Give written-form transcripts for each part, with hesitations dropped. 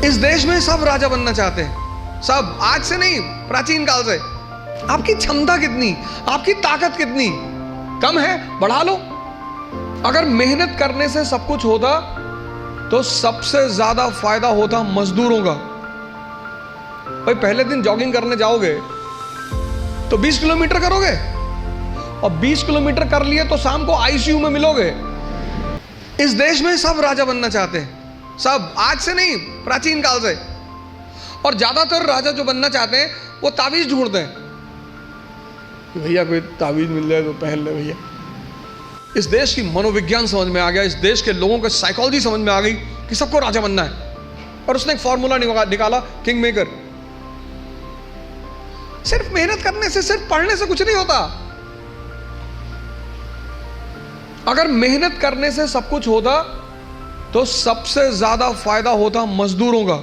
इस देश में सब राजा बनना चाहते हैं, सब, आज से नहीं, प्राचीन काल से। आपकी क्षमता कितनी, आपकी ताकत कितनी कम है, बढ़ा लो। अगर मेहनत करने से सब कुछ होता तो सबसे ज्यादा फायदा होता मजदूरों का। भाई पहले दिन जॉगिंग करने जाओगे तो 20 किलोमीटर करोगे, और 20 किलोमीटर कर लिए तो शाम को आईसीयू में मिलोगे। इस देश में सब राजा बनना चाहते हैं, सब, आज से नहीं, प्राचीन काल से। और ज्यादातर राजा जो बनना चाहते हैं वो तावीज ढूंढते हैं, भैया कोई तावीज मिल जाए तो पहन ले भैया। इस देश की मनोविज्ञान समझ में आ गया, इस देश के लोगों का साइकोलॉजी समझ में आ गई कि सबको राजा बनना है, और उसने एक फॉर्मूला निकाला, किंग मेकर। सिर्फ मेहनत करने से, सिर्फ पढ़ने से कुछ नहीं होता। अगर मेहनत करने से सब कुछ होता तो सबसे ज्यादा फायदा होता मजदूरों का।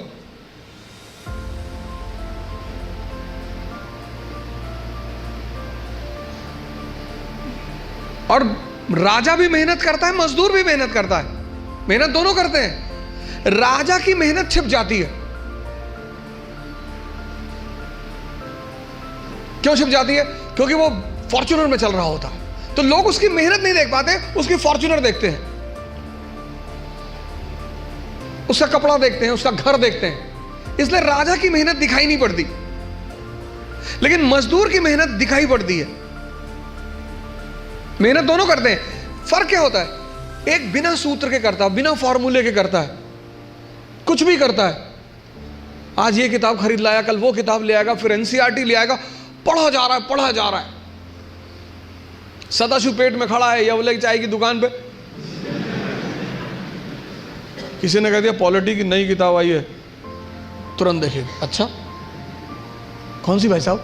और राजा भी मेहनत करता है, मजदूर भी मेहनत करता है, मेहनत दोनों करते हैं। राजा की मेहनत छिप जाती है। क्यों छिप जाती है? क्योंकि वो फॉर्च्यूनर में चल रहा होता है, तो लोग उसकी मेहनत नहीं देख पाते, उसकी फॉर्च्यूनर देखते हैं, उसका कपड़ा देखते हैं, उसका घर देखते हैं। इसलिए राजा की मेहनत दिखाई नहीं पड़ती, लेकिन मजदूर की मेहनत दिखाई पड़ती है। मेहनत दोनों करते हैं। फर्क क्या होता है? एक बिना सूत्र के करता है, बिना फॉर्मूले के करता है, कुछ भी करता है। आज ये किताब खरीद लाया, कल वो किताब ले आएगा, फिर एनसीईआरटी ले आएगा, पढ़ा जा रहा है, पढ़ा जा रहा है। सदाशिव पेट में खड़ा है यवले की चाय की दुकान पे, किसी ने कह दिया पॉलिटी की नई किताब आई है, तुरंत देखेगा, अच्छा कौन सी भाई साहब?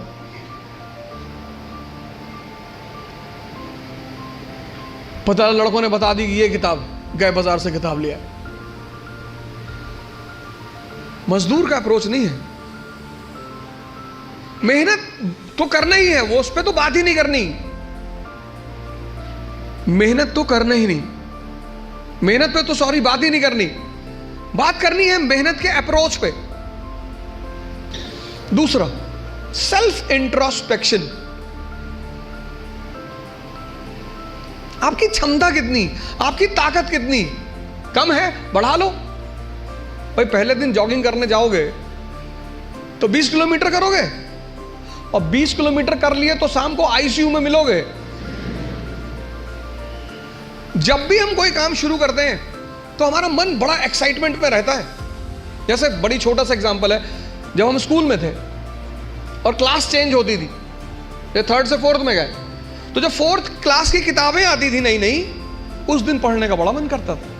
पता लड़कों ने बता दी कि ये किताब, गए बाजार से किताब लिया। मजदूर का अप्रोच नहीं है। मेहनत तो करना ही है, वो उस पर तो बात ही नहीं करनी। मेहनत तो करना ही नहीं, मेहनत पे तो सॉरी बात ही नहीं करनी। बात करनी है मेहनत के अप्रोच पे। दूसरा, सेल्फ इंट्रोस्पेक्शन। आपकी क्षमता कितनी, आपकी ताकत कितनी कम है, बढ़ा लो। भाई पहले दिन जॉगिंग करने जाओगे तो 20 किलोमीटर करोगे, और 20 किलोमीटर कर लिए तो शाम को आईसीयू में मिलोगे। जब भी हम कोई काम शुरू करते हैं तो हमारा मन बड़ा एक्साइटमेंट में रहता है। जैसे बड़ी छोटा सा एग्जांपल है, जब हम स्कूल में थे और क्लास चेंज होती थी, ये 3rd से 4th में गए, तो जब 4th क्लास की किताबें आती थी नई नई, उस दिन पढ़ने का बड़ा मन करता था।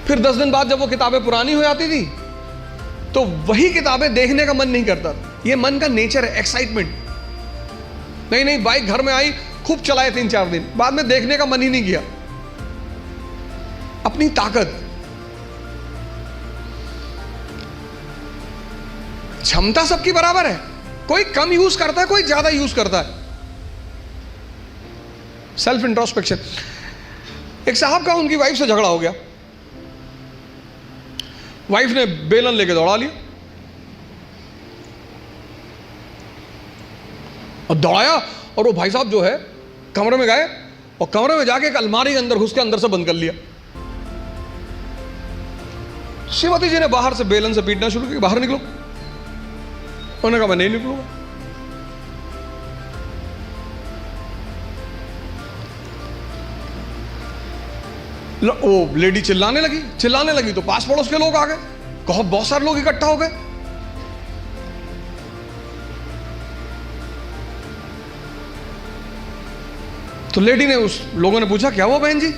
फिर 10 दिन बाद जब वो किताबें पुरानी हो जाती थी तो वही किताबें देखने का मन नहीं करता। ये मन का नेचर है, एक्साइटमेंट। नहीं बाइक घर में आई, खूब चलाए 3-4 दिन, बाद में देखने का मन ही नहीं किया। अपनी ताकत, क्षमता सबकी बराबर है, कोई कम यूज करता है, कोई ज्यादा यूज करता है। Self introspection. एक साहब का उनकी वाइफ से झगड़ा हो गया, वाइफ ने बेलन लेके दौड़ा लिया और दौड़ाया, और वो भाई साहब जो है कमरे में गए और कमरे में जाके एक अलमारी के अंदर घुस के अंदर से बंद कर लिया। श्रीमती जी ने बाहर से बेलन से पीटना शुरू किया, बाहर निकलो। उन्होंने कहा मैं नहीं निकलूंगा। वो लेडी चिल्लाने लगी तो पास पड़ोस के लोग आ गए, बहुत सारे लोग इकट्ठा हो गए। तो लेडी ने, उस लोगों ने पूछा क्या हुआ बहन जी?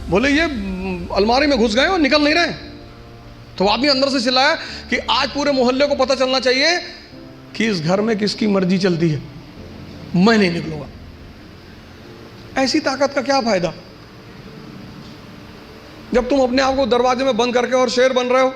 बोले ये अलमारी में घुस गए और निकल नहीं रहे। तो आदमी अंदर से चिल्लाया कि आज पूरे मोहल्ले को पता चलना चाहिए कि इस घर में किसकी मर्जी चलती है, मैं नहीं निकलूंगा। ऐसी ताकत का क्या फायदा जब तुम अपने आप को दरवाजे में बंद करके और शेर बन रहे हो।